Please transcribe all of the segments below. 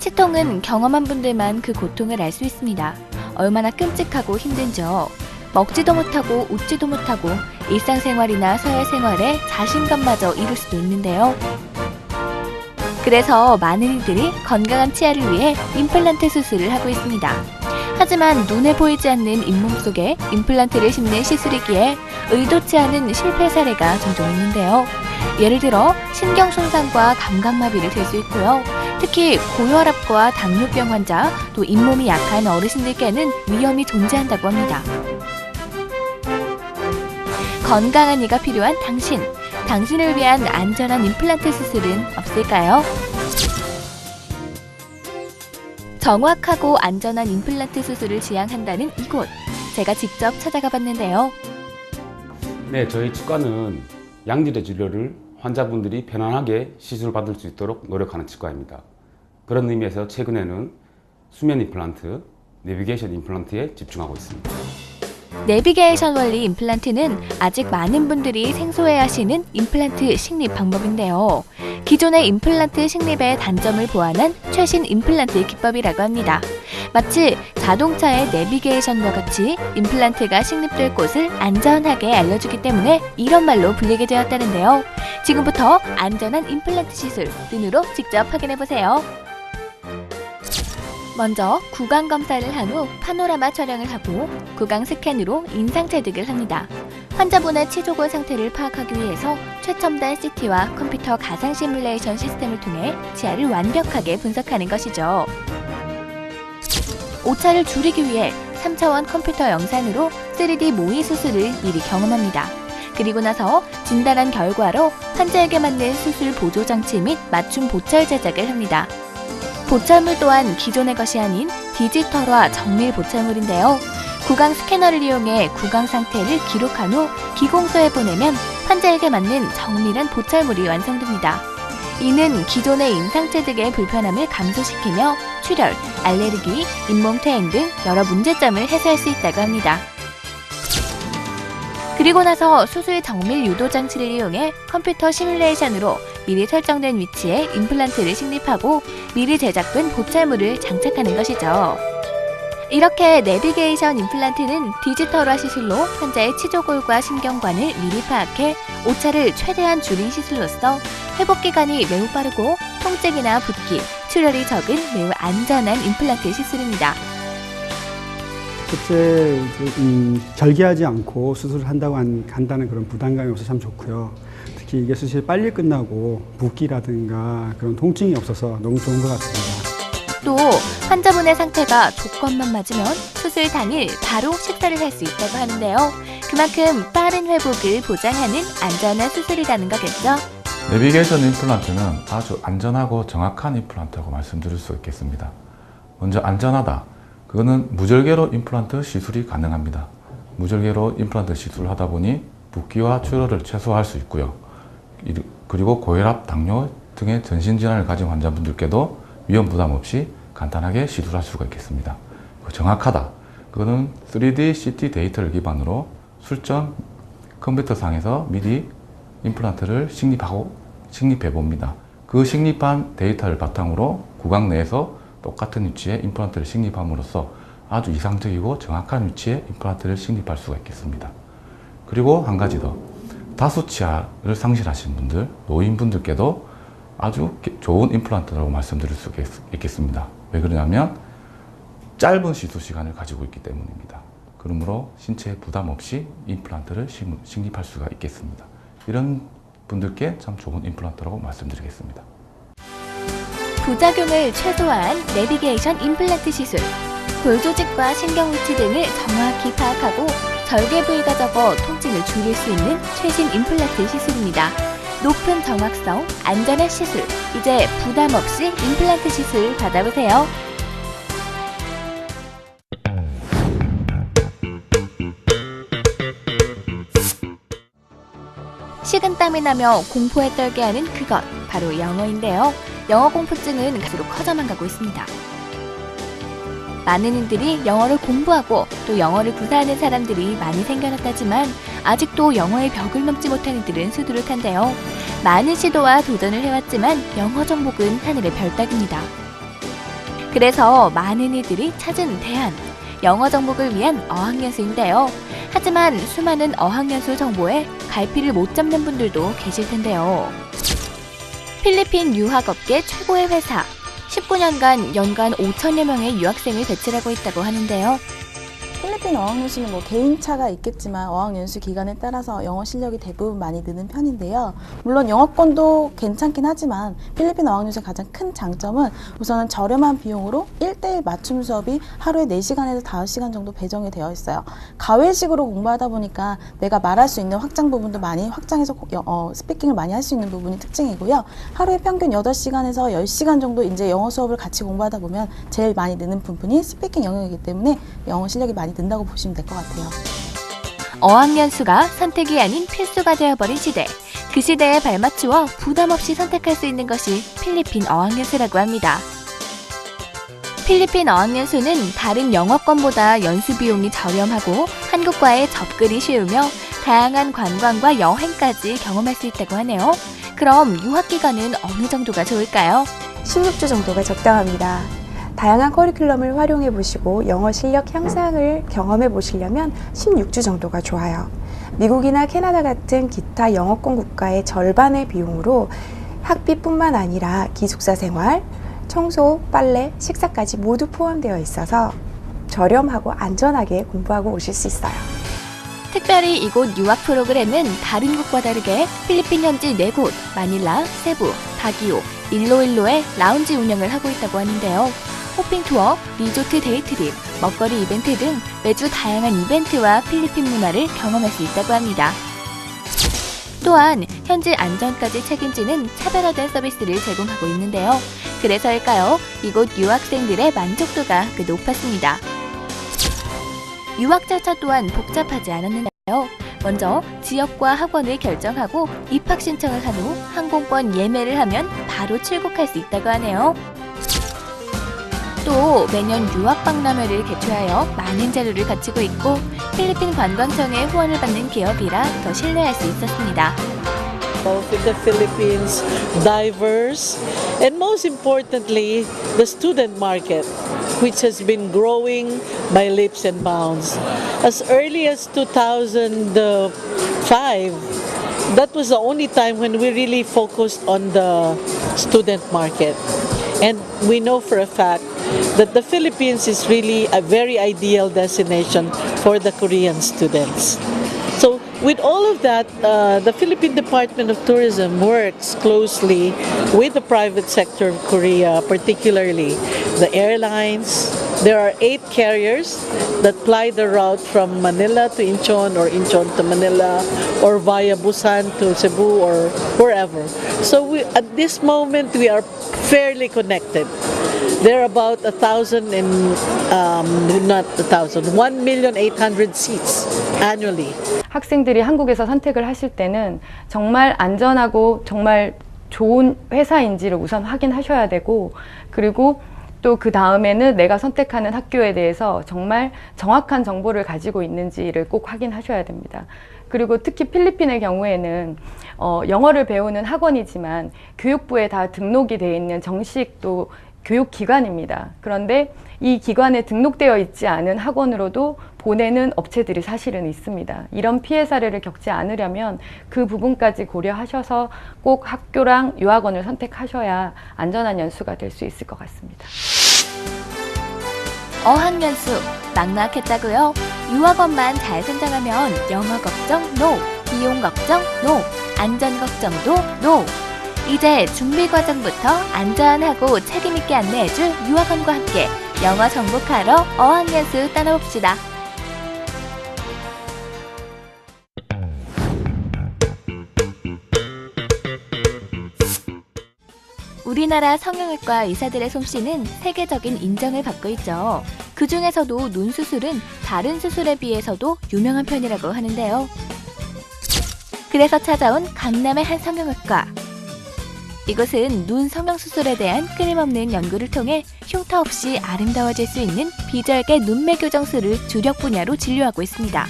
치통은 경험한 분들만 그 고통을 알 수 있습니다. 얼마나 끔찍하고 힘든지요. 먹지도 못하고 웃지도 못하고 일상생활이나 사회생활에 자신감마저 잃을 수도 있는데요. 그래서 많은 이들이 건강한 치아를 위해 임플란트 수술을 하고 있습니다. 하지만 눈에 보이지 않는 잇몸 속에 임플란트를 심는 시술이기에 의도치 않은 실패 사례가 종종 있는데요. 예를 들어 신경 손상과 감각마비를 들 수 있고요. 특히 고혈압과 당뇨병 환자, 또 잇몸이 약한 어르신들께는 위험이 존재한다고 합니다. 건강한 이가 필요한 당신을 위한 안전한 임플란트 수술은 없을까요? 정확하고 안전한 임플란트 수술을 지향한다는 이곳, 제가 직접 찾아가 봤는데요. 네, 저희 치과는 양질의 진료를 환자분들이 편안하게 시술받을 수 있도록 노력하는 치과입니다. 그런 의미에서 최근에는 수면 임플란트, 내비게이션 임플란트에 집중하고 있습니다. 내비게이션 원리 임플란트는 아직 많은 분들이 생소해하시는 임플란트 식립 방법인데요. 기존의 임플란트 식립의 단점을 보완한 최신 임플란트 기법이라고 합니다. 마치 자동차의 내비게이션과 같이 임플란트가 식립될 곳을 안전하게 알려주기 때문에 이런 말로 불리게 되었다는데요. 지금부터 안전한 임플란트 시술 눈으로 직접 확인해보세요. 먼저 구강 검사를 한 후 파노라마 촬영을 하고 구강 스캔으로 인상 체득을 합니다. 환자분의 치조골 상태를 파악하기 위해서 최첨단 CT와 컴퓨터 가상 시뮬레이션 시스템을 통해 치아를 완벽하게 분석하는 것이죠. 오차를 줄이기 위해 3차원 컴퓨터 영상으로 3D 모의 수술을 미리 경험합니다. 그리고 나서 진단한 결과로 환자에게 맞는 수술 보조 장치 및 맞춤 보철 제작을 합니다. 보철물 또한 기존의 것이 아닌 디지털화 정밀 보철물인데요. 구강 스캐너를 이용해 구강 상태를 기록한 후 기공소에 보내면 환자에게 맞는 정밀한 보철물이 완성됩니다. 이는 기존의 인상체득의 불편함을 감소시키며 출혈, 알레르기, 잇몸 퇴행 등 여러 문제점을 해소할 수 있다고 합니다. 그리고 나서 수술 정밀 유도 장치를 이용해 컴퓨터 시뮬레이션으로 미리 설정된 위치에 임플란트를 식립하고 미리 제작된 보철물을 장착하는 것이죠. 이렇게 내비게이션 임플란트는 디지털화 시술로 환자의 치조골과 신경관을 미리 파악해 오차를 최대한 줄인 시술로서 회복기간이 매우 빠르고 통증이나 붓기, 출혈이 적은 매우 안전한 임플란트 시술입니다. 첫째, 절개하지 않고 수술을 한다는 그런 부담감이 없어서 참 좋고요. 특히 이게 수술이 빨리 끝나고 붓기라든가 그런 통증이 없어서 너무 좋은 것 같습니다. 또 환자분의 상태가 조건만 맞으면 수술 당일 바로 식사를 할 수 있다고 하는데요. 그만큼 빠른 회복을 보장하는 안전한 수술이라는 거겠죠. 내비게이션 임플란트는 아주 안전하고 정확한 임플란트라고 말씀드릴 수 있겠습니다. 먼저 안전하다. 그거는 무절개로 임플란트 시술이 가능합니다. 무절개로 임플란트 시술을 하다 보니 붓기와 출혈을 최소화할 수 있고요. 그리고 고혈압, 당뇨 등의 전신질환을 가진 환자분들께도 위험 부담 없이 간단하게 시술할 수가 있겠습니다. 정확하다. 그거는 3D CT 데이터를 기반으로 술전 컴퓨터상에서 미리 임플란트를 식립해 봅니다. 그 식립한 데이터를 바탕으로 구강 내에서 똑같은 위치에 임플란트를 식립함으로써 아주 이상적이고 정확한 위치에 임플란트를 식립할 수가 있겠습니다. 그리고 한 가지 더, 다수치아를 상실하신 분들, 노인분들께도 아주 좋은 임플란트라고 말씀드릴 수 있겠습니다. 왜 그러냐면 짧은 시술 시간을 가지고 있기 때문입니다. 그러므로 신체에 부담 없이 임플란트를 식립할 수가 있겠습니다. 이런 분들께 참 좋은 임플란트라고 말씀드리겠습니다. 부작용을 최소화한 내비게이션 임플란트 시술. 골 조직과 신경 위치 등을 정확히 파악하고 절개 부위가 적어 통증을 줄일 수 있는 최신 임플란트 시술입니다. 높은 정확성, 안전한 시술. 이제 부담 없이 임플란트 시술 받아보세요. 식은땀이 나며 공포에 떨게 하는 그것, 바로 영어인데요. 영어 공포증은 갈수록 커져만 가고 있습니다. 많은 이들이 영어를 공부하고 또 영어를 구사하는 사람들이 많이 생겨났다지만 아직도 영어의 벽을 넘지 못한 이들은 수두룩한데요. 많은 시도와 도전을 해왔지만 영어 정복은 하늘의 별 따기입니다. 그래서 많은 이들이 찾은 대안, 영어 정복을 위한 어학연수인데요. 하지만 수많은 어학연수 정보에 갈피를 못 잡는 분들도 계실 텐데요. 필리핀 유학업계 최고의 회사, 19년간 연간 5천여 명의 유학생을 배출하고 있다고 하는데요. 필리핀 어학연수는 개인차가 있겠지만 어학연수 기간에 따라서 영어 실력이 대부분 많이 느는 편인데요. 물론 영어권도 괜찮긴 하지만 필리핀 어학연수의 가장 큰 장점은 우선은 저렴한 비용으로 1:1 맞춤 수업이 하루에 4시간에서 5시간 정도 배정이 되어 있어요. 가외식으로 공부하다 보니까 내가 말할 수 있는 확장 부분도 많이 확장해서 스피킹을 많이 할 수 있는 부분이 특징이고요. 하루에 평균 8시간에서 10시간 정도 이제 영어 수업을 같이 공부하다 보면 제일 많이 느는 부분이 스피킹 영역이기 때문에 영어 실력이 많이 는다고 보시면 될 것 같아요. 어학연수가 선택이 아닌 필수가 되어버린 시대. 그 시대에 발맞추어 부담 없이 선택할 수 있는 것이 필리핀 어학연수라고 합니다. 필리핀 어학연수는 다른 영어권보다 연수 비용이 저렴하고 한국과의 접근이 쉬우며 다양한 관광과 여행까지 경험할 수 있다고 하네요. 그럼 유학 기간은 어느 정도가 좋을까요? 16주 정도가 적당합니다. 다양한 커리큘럼을 활용해 보시고 영어 실력 향상을 경험해 보시려면 16주 정도가 좋아요. 미국이나 캐나다 같은 기타 영어권 국가의 절반의 비용으로 학비뿐만 아니라 기숙사 생활, 청소, 빨래, 식사까지 모두 포함되어 있어서 저렴하고 안전하게 공부하고 오실 수 있어요. 특별히 이곳 유학 프로그램은 다른 곳과 다르게 필리핀 현지 4곳, 마닐라, 세부, 바기오, 일로일로에 라운지 운영을 하고 있다고 하는데요. 호핑 투어, 리조트 데이트립, 먹거리 이벤트 등 매주 다양한 이벤트와 필리핀 문화를 경험할 수 있다고 합니다. 또한 현지 안전까지 책임지는 차별화된 서비스를 제공하고 있는데요. 그래서일까요? 이곳 유학생들의 만족도가 꽤 높았습니다. 유학 절차 또한 복잡하지 않았는데요. 먼저 지역과 학원을 결정하고 입학 신청을 한 후 항공권 예매를 하면 바로 출국할 수 있다고 하네요. 또 매년 유학박람회를 개최하여 많은 자료를 갖추고 있고 필리핀 관광청의 후원을 받는 기업이라 더 신뢰할 수 있었습니다. In the Philippines, diverse, and most importantly, the student market, which has been growing by leaps and bounds. As early as 2005, that was the only time when we really focused on the student market. And we know for a fact that the Philippines is really a very ideal destination for the Korean students. So with all of that, the Philippine Department of Tourism works closely with the private sector of Korea, particularly the airlines. There are 8 carriers that ply the route from Manila to Incheon or Incheon to Manila or via Busan to Cebu or wherever. So at this moment, we are fairly connected. There are about 1,800,000 seats annually. 학생들이 한국에서 선택을 하실 때는 정말 안전하고 정말 좋은 회사인지를 우선 확인하셔야 되고, 그리고 또 그 다음에는 내가 선택하는 학교에 대해서 정말 정확한 정보를 가지고 있는지를 꼭 확인하셔야 됩니다. 그리고 특히 필리핀의 경우에는 영어를 배우는 학원이지만 교육부에 다 등록이 되어 있는 정식 또 교육기관입니다. 그런데 이 기관에 등록되어 있지 않은 학원으로도 보내는 업체들이 사실은 있습니다. 이런 피해 사례를 겪지 않으려면 그 부분까지 고려하셔서 꼭 학교랑 유학원을 선택하셔야 안전한 연수가 될 수 있을 것 같습니다. 어학연수 막막했다고요? 유학원만 잘 선정하면 영어 걱정 NO, 비용 걱정 NO, 안전 걱정도 NO. 이제 준비 과정부터 안전하고 책임있게 안내해줄 유학원과 함께 영어 정복하러 어학연수 떠나봅시다. 우리나라 성형외과 의사들의 솜씨는 세계적인 인정을 받고 있죠. 그 중에서도 눈 수술은 다른 수술에 비해서도 유명한 편이라고 하는데요. 그래서 찾아온 강남의 한 성형외과. 이곳은 눈 성형수술에 대한 끊임없는 연구를 통해 흉터 없이 아름다워질 수 있는 비절개 눈매 교정술을 주력 분야로 진료하고 있습니다.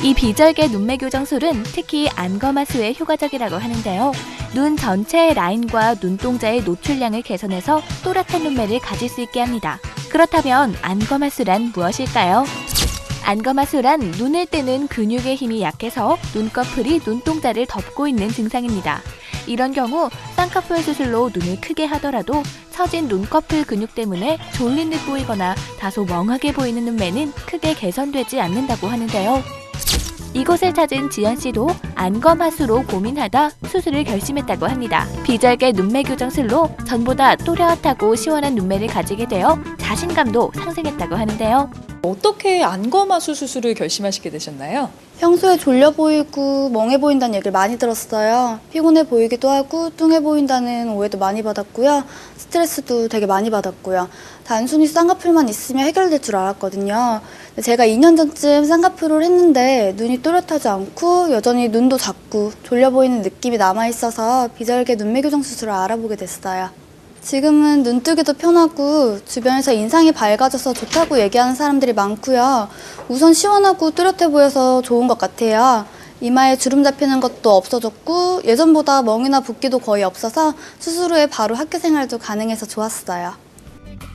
이 비절개 눈매 교정술은 특히 안검하수에 효과적이라고 하는데요. 눈 전체의 라인과 눈동자의 노출량을 개선해서 또렷한 눈매를 가질 수 있게 합니다. 그렇다면 안검하수란 무엇일까요? 안검하수란 눈을 뜨는 근육의 힘이 약해서 눈꺼풀이 눈동자를 덮고 있는 증상입니다. 이런 경우 쌍꺼풀 수술로 눈을 크게 하더라도 처진 눈꺼풀 근육 때문에 졸린 듯 보이거나 다소 멍하게 보이는 눈매는 크게 개선되지 않는다고 하는데요. 이곳을 찾은 지연 씨도 안검하수로 고민하다 수술을 결심했다고 합니다. 비절개 눈매 교정술로 전보다 또렷하고 시원한 눈매를 가지게 되어 자신감도 상승했다고 하는데요. 어떻게 안검하수 수술을 결심하시게 되셨나요? 평소에 졸려 보이고 멍해 보인다는 얘기를 많이 들었어요. 피곤해 보이기도 하고 뚱해 보인다는 오해도 많이 받았고요. 스트레스도 되게 많이 받았고요. 단순히 쌍꺼풀만 있으면 해결될 줄 알았거든요. 제가 2년 전쯤 쌍꺼풀을 했는데 눈이 또렷하지 않고 여전히 눈도 작고 졸려 보이는 느낌이 남아있어서 비절개 눈매 교정 수술을 알아보게 됐어요. 지금은 눈뜨기도 편하고 주변에서 인상이 밝아져서 좋다고 얘기하는 사람들이 많고요. 우선 시원하고 뚜렷해 보여서 좋은 것 같아요. 이마에 주름 잡히는 것도 없어졌고 예전보다 멍이나 붓기도 거의 없어서 수술 후에 바로 학교 생활도 가능해서 좋았어요.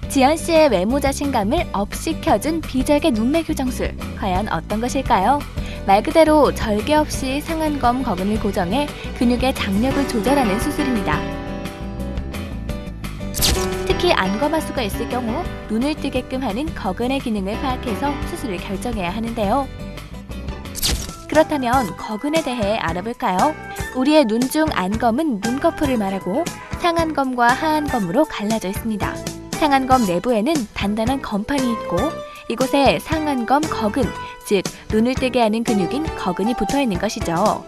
지연 씨의 외모 자신감을 업시켜준 비절개 눈매 교정술. 과연 어떤 것일까요? 말 그대로 절개 없이 상안검 거근을 고정해 근육의 장력을 조절하는 수술입니다. 특히 안검하수가 있을 경우 눈을 뜨게끔 하는 거근의 기능을 파악해서 수술을 결정해야 하는데요. 그렇다면 거근에 대해 알아볼까요? 우리의 눈 중 안검은 눈꺼풀을 말하고 상안검과 하안검으로 갈라져 있습니다. 상안검 내부에는 단단한 검판이 있고 이곳에 상안검 거근, 즉 눈을 뜨게 하는 근육인 거근이 붙어 있는 것이죠.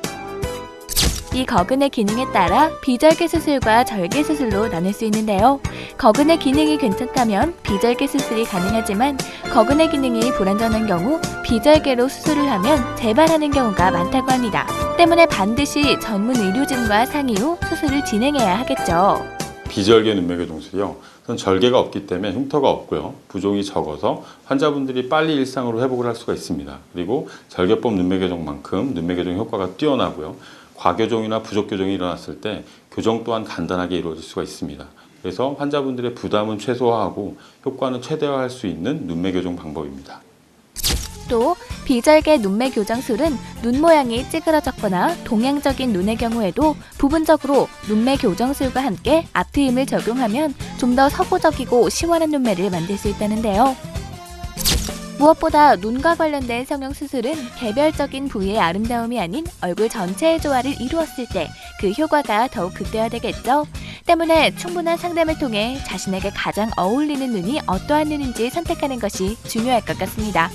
이 거근의 기능에 따라 비절개 수술과 절개 수술로 나눌 수 있는데요. 거근의 기능이 괜찮다면 비절개 수술이 가능하지만 거근의 기능이 불완전한 경우 비절개로 수술을 하면 재발하는 경우가 많다고 합니다. 때문에 반드시 전문 의료진과 상의 후 수술을 진행해야 하겠죠. 비절개 눈매 교정술이요. 우선 절개가 없기 때문에 흉터가 없고요. 부종이 적어서 환자분들이 빨리 일상으로 회복을 할 수가 있습니다. 그리고 절개법 눈매 교정만큼 눈매 교정 효과가 뛰어나고요. 과교정이나 부족 교정이 일어났을 때 교정 또한 간단하게 이루어질 수가 있습니다. 그래서 환자분들의 부담은 최소화하고 효과는 최대화할 수 있는 눈매 교정 방법입니다. 또 비절개 눈매 교정술은 눈 모양이 찌그러졌거나 동양적인 눈의 경우에도 부분적으로 눈매 교정술과 함께 앞트임을 적용하면 좀 더 서구적이고 시원한 눈매를 만들 수 있다는데요. 무엇보다 눈과 관련된 성형수술은 개별적인 부위의 아름다움이 아닌 얼굴 전체의 조화를 이루었을 때 그 효과가 더욱 극대화되겠죠. 때문에 충분한 상담을 통해 자신에게 가장 어울리는 눈이 어떠한 눈인지 선택하는 것이 중요할 것 같습니다.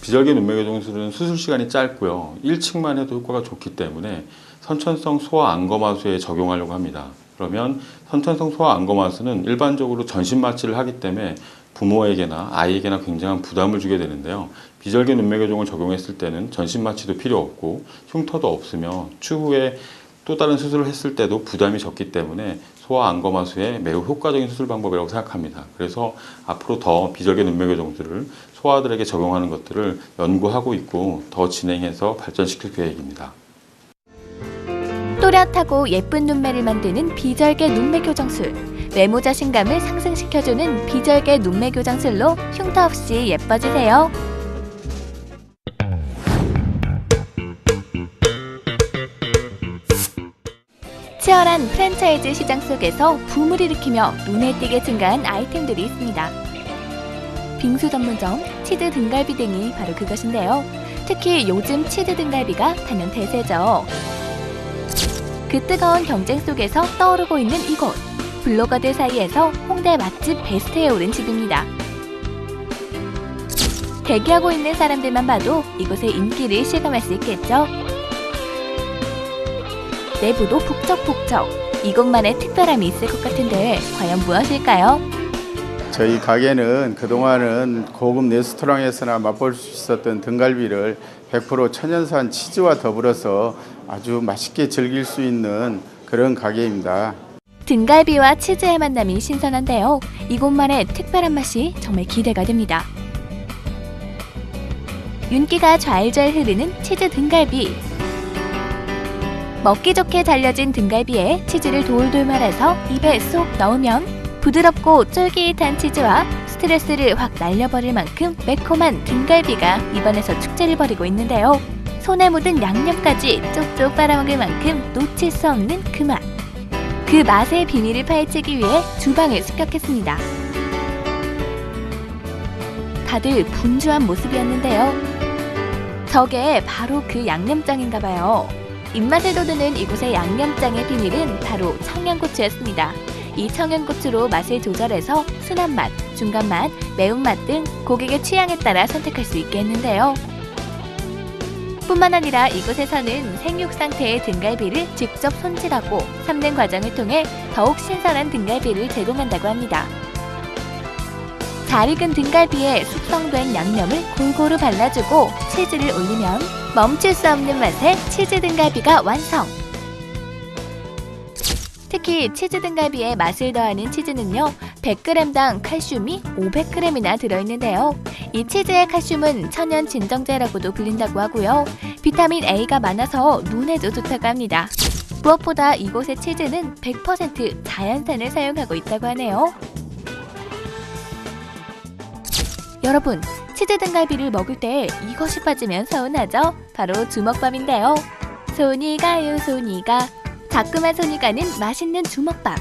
비절개 눈매 교정술은 수술 시간이 짧고요. 1층만 해도 효과가 좋기 때문에 선천성 소아 안검하수에 적용하려고 합니다. 그러면 선천성 소아 안검하수는 일반적으로 전신 마취를 하기 때문에 부모에게나 아이에게나 굉장한 부담을 주게 되는데요. 비절개 눈매 교정을 적용했을 때는 전신 마취도 필요 없고 흉터도 없으며 추후에 또 다른 수술을 했을 때도 부담이 적기 때문에 소아 안검하수에 매우 효과적인 수술 방법이라고 생각합니다. 그래서 앞으로 더 비절개 눈매 교정술을 소아들에게 적용하는 것들을 연구하고 있고 더 진행해서 발전시킬 계획입니다. 또렷하고 예쁜 눈매를 만드는 비절개 눈매 교정술. 외모 자신감을 상승시켜주는 비절개 눈매 교정술로 흉터 없이 예뻐지세요. 치열한 프랜차이즈 시장 속에서 붐을 일으키며 눈에 띄게 증가한 아이템들이 있습니다. 빙수 전문점, 치즈 등갈비 등이 바로 그것인데요. 특히 요즘 치즈 등갈비가 단연 대세죠. 그 뜨거운 경쟁 속에서 떠오르고 있는 이곳. 블로거들 사이에서 홍대 맛집 베스트에 오른 집입니다. 대기하고 있는 사람들만 봐도 이곳의 인기를 실감할 수 있겠죠. 내부도 북적북적. 이곳만의 특별함이 있을 것 같은데 과연 무엇일까요? 저희 가게는 그동안은 고급 레스토랑에서나 맛볼 수 있었던 등갈비를 100% 천연산 치즈와 더불어서 아주 맛있게 즐길 수 있는 그런 가게입니다. 등갈비와 치즈의 만남이 신선한데요. 이곳만의 특별한 맛이 정말 기대가 됩니다. 윤기가 좌일좌일 흐르는 치즈 등갈비. 먹기 좋게 잘려진 등갈비에 치즈를 돌돌 말아서 입에 쏙 넣으면 부드럽고 쫄깃한 치즈와 스트레스를 확 날려버릴 만큼 매콤한 등갈비가 입안에서 축제를 벌이고 있는데요. 손에 묻은 양념까지 쪽쪽 빨아먹을 만큼 놓칠 수 없는 그 맛. 그 맛의 비밀을 파헤치기 위해 주방을 습격했습니다. 다들 분주한 모습이었는데요. 저게 바로 그 양념장인가 봐요. 입맛을 돋우는 이곳의 양념장의 비밀은 바로 청양고추였습니다. 이 청양고추로 맛을 조절해서 순한 맛, 중간 맛, 매운맛 등 고객의 취향에 따라 선택할 수 있게 했는데요. 뿐만 아니라 이곳에서는 생육 상태의 등갈비를 직접 손질하고 삶는 과정을 통해 더욱 신선한 등갈비를 제공한다고 합니다. 잘 익은 등갈비에 숙성된 양념을 골고루 발라주고 치즈를 올리면 멈출 수 없는 맛의 치즈 등갈비가 완성! 특히 치즈 등갈비에 맛을 더하는 치즈는요, 100g당 칼슘이 500g이나 들어있는데요. 이 치즈의 칼슘은 천연 진정제라고도 불린다고 하고요. 비타민 A가 많아서 눈에도 좋다고 합니다. 무엇보다 이곳의 치즈는 100% 자연산을 사용하고 있다고 하네요. 여러분, 치즈 등갈비를 먹을 때 이것이 빠지면 서운하죠? 바로 주먹밥인데요. 손이 가요, 손이 가. 자꾸만 손이 가는 맛있는 주먹밥.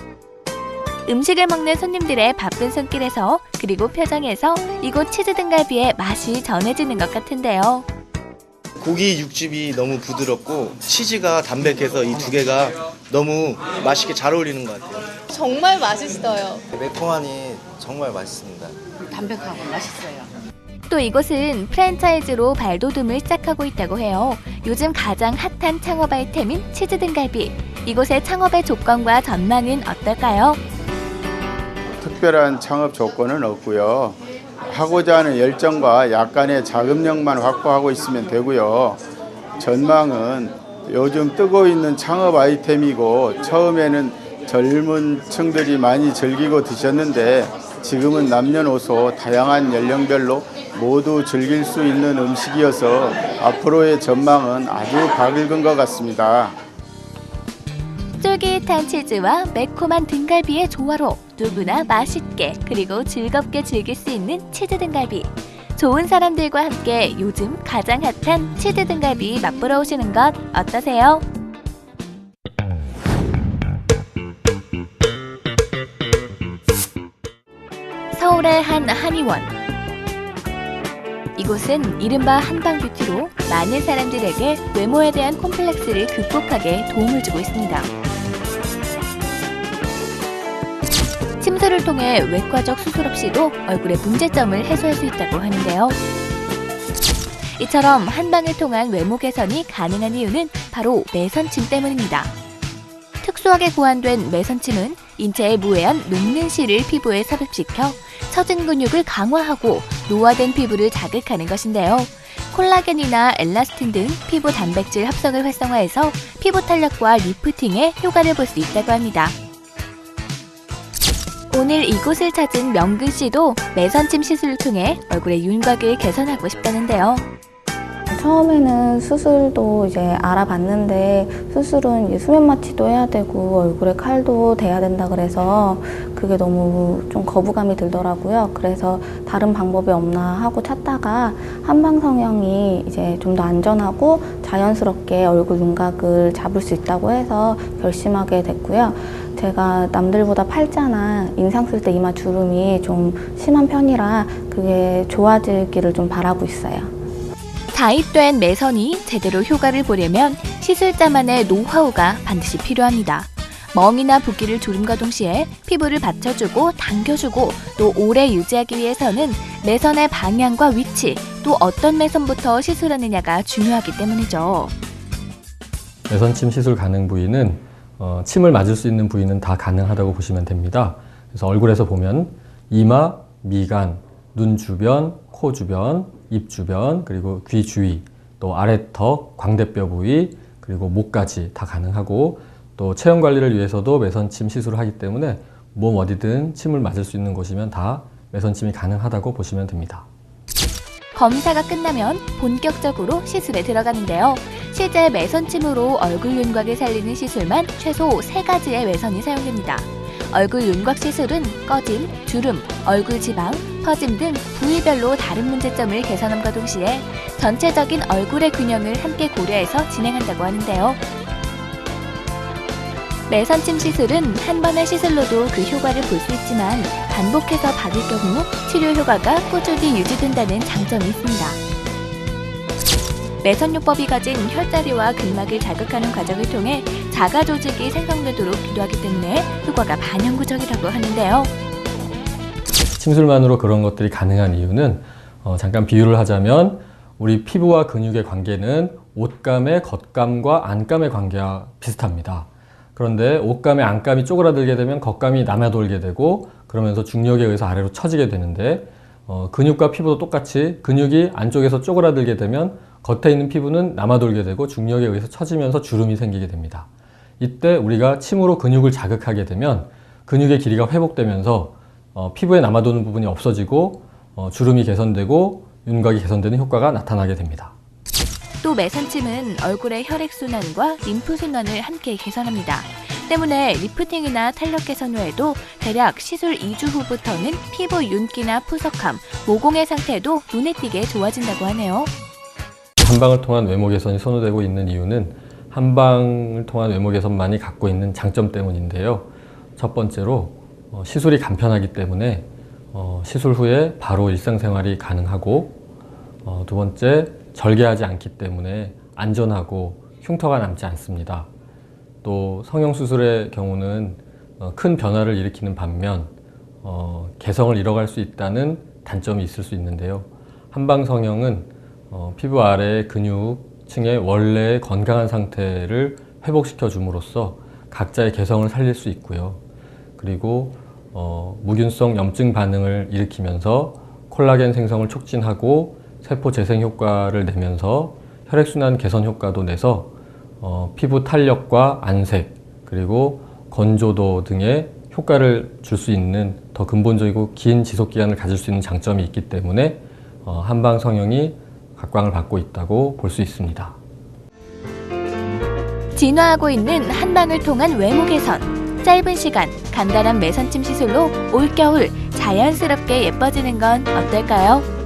음식을 먹는 손님들의 바쁜 손길에서 그리고 표정에서 이곳 치즈 등갈비의 맛이 전해지는 것 같은데요. 고기 육즙이 너무 부드럽고 치즈가 담백해서 이 두 개가 너무 맛있게 잘 어울리는 것 같아요. 정말 맛있어요. 매콤하니 정말 맛있습니다. 담백하고 맛있어요. 또 이곳은 프랜차이즈로 발돋움을 시작하고 있다고 해요. 요즘 가장 핫한 창업 아이템인 치즈 등갈비. 이곳의 창업의 조건과 전망은 어떨까요? 특별한 창업 조건은 없고요. 하고자 하는 열정과 약간의 자금력만 확보하고 있으면 되고요. 전망은 요즘 뜨고 있는 창업 아이템이고 처음에는 젊은 층들이 많이 즐기고 드셨는데 지금은 남녀노소 다양한 연령별로 모두 즐길 수 있는 음식이어서 앞으로의 전망은 아주 밝은 것 같습니다. 쫄깃한 치즈와 매콤한 등갈비의 조화로 누구나 맛있게 그리고 즐겁게 즐길 수 있는 치즈 등갈비. 좋은 사람들과 함께 요즘 가장 핫한 치즈 등갈비 맛보러 오시는 것 어떠세요? 서울의 한 한의원. 이곳은 이른바 한방뷰티로 많은 사람들에게 외모에 대한 콤플렉스를 극복하게 도움을 주고 있습니다. 침술을 통해 외과적 수술 없이도 얼굴의 문제점을 해소할 수 있다고 하는데요. 이처럼 한방을 통한 외모 개선이 가능한 이유는 바로 매선침 때문입니다. 특수하게 고안된 매선침은 인체의 무해한 녹는실을 피부에 삽입시켜 처진 근육을 강화하고 노화된 피부를 자극하는 것인데요. 콜라겐이나 엘라스틴 등 피부 단백질 합성을 활성화해서 피부 탄력과 리프팅에 효과를 볼 수 있다고 합니다. 오늘 이곳을 찾은 명근 씨도 매선침 시술을 통해 얼굴의 윤곽을 개선하고 싶다는데요. 처음에는 수술도 이제 알아봤는데 수술은 이제 수면 마취도 해야 되고 얼굴에 칼도 대야 된다 그래서 그게 너무 좀 거부감이 들더라고요. 그래서 다른 방법이 없나 하고 찾다가 한방 성형이 이제 좀 더 안전하고 자연스럽게 얼굴 윤곽을 잡을 수 있다고 해서 결심하게 됐고요. 제가 남들보다 팔자나 인상 쓸 때 이마 주름이 좀 심한 편이라 그게 좋아지기를 좀 바라고 있어요. 자입된 매선이 제대로 효과를 보려면 시술자만의 노하우가 반드시 필요합니다. 멍이나 붓기를 조름과 동시에 피부를 받쳐주고 당겨주고 또 오래 유지하기 위해서는 매선의 방향과 위치, 또 어떤 매선부터 시술하느냐가 중요하기 때문이죠. 매선침 시술 가능 부위는 침을 맞을 수 있는 부위는 다 가능하다고 보시면 됩니다. 그래서 얼굴에서 보면 이마, 미간, 눈 주변, 코 주변, 입 주변, 그리고 귀 주위, 또 아래턱, 광대뼈 부위, 그리고 목까지 다 가능하고 또 체형 관리를 위해서도 매선침 시술을 하기 때문에 몸 어디든 침을 맞을 수 있는 곳이면 다 매선침이 가능하다고 보시면 됩니다. 검사가 끝나면 본격적으로 시술에 들어가는데요. 실제 매선침으로 얼굴 윤곽을 살리는 시술만 최소 3가지의 매선이 사용됩니다. 얼굴 윤곽 시술은 꺼짐, 주름, 얼굴 지방, 퍼짐 등 부위별로 다른 문제점을 개선함과 동시에 전체적인 얼굴의 균형을 함께 고려해서 진행한다고 하는데요. 매선침 시술은 한 번의 시술로도 그 효과를 볼 수 있지만 반복해서 받을 경우 치료 효과가 꾸준히 유지된다는 장점이 있습니다. 매선요법이 가진 혈자리와 근막을 자극하는 과정을 통해 자가 조직이 생성되도록 기도하기 때문에 효과가 반영구적이라고 하는데요. 침술만으로 그런 것들이 가능한 이유는 잠깐 비유를 하자면 우리 피부와 근육의 관계는 옷감의 겉감과 안감의 관계와 비슷합니다. 그런데 옷감의 안감이 쪼그라들게 되면 겉감이 남아돌게 되고 그러면서 중력에 의해서 아래로 처지게 되는데 근육과 피부도 똑같이 근육이 안쪽에서 쪼그라들게 되면 겉에 있는 피부는 남아돌게 되고 중력에 의해서 처지면서 주름이 생기게 됩니다. 이때 우리가 침으로 근육을 자극하게 되면 근육의 길이가 회복되면서 피부에 남아도는 부분이 없어지고 주름이 개선되고 윤곽이 개선되는 효과가 나타나게 됩니다. 또 매선침은 얼굴의 혈액순환과 림프순환을 함께 개선합니다. 때문에 리프팅이나 탄력 개선 후에도 대략 시술 2주 후부터는 피부 윤기나 푸석함, 모공의 상태도 눈에 띄게 좋아진다고 하네요. 한방을 통한 외모 개선이 선호되고 있는 이유는 한방을 통한 외모 개선만이 갖고 있는 장점 때문인데요. 첫 번째로 시술이 간편하기 때문에 시술 후에 바로 일상생활이 가능하고 두 번째 절개하지 않기 때문에 안전하고 흉터가 남지 않습니다. 또 성형수술의 경우는 큰 변화를 일으키는 반면 개성을 잃어갈 수 있다는 단점이 있을 수 있는데요. 한방 성형은 피부 아래의 근육층의 원래의 건강한 상태를 회복시켜 줌으로써 각자의 개성을 살릴 수 있고요. 그리고 무균성 염증 반응을 일으키면서 콜라겐 생성을 촉진하고 세포 재생 효과를 내면서 혈액순환 개선 효과도 내서 피부 탄력과 안색 그리고 건조도 등의 효과를 줄 수 있는 더 근본적이고 긴 지속기간을 가질 수 있는 장점이 있기 때문에 한방 성형이 각광을 받고 있다고 볼 수 있습니다. 진화하고 있는 한방을 통한 외모 개선. 짧은 시간, 간단한 매선침 시술로 올겨울 자연스럽게 예뻐지는 건 어떨까요?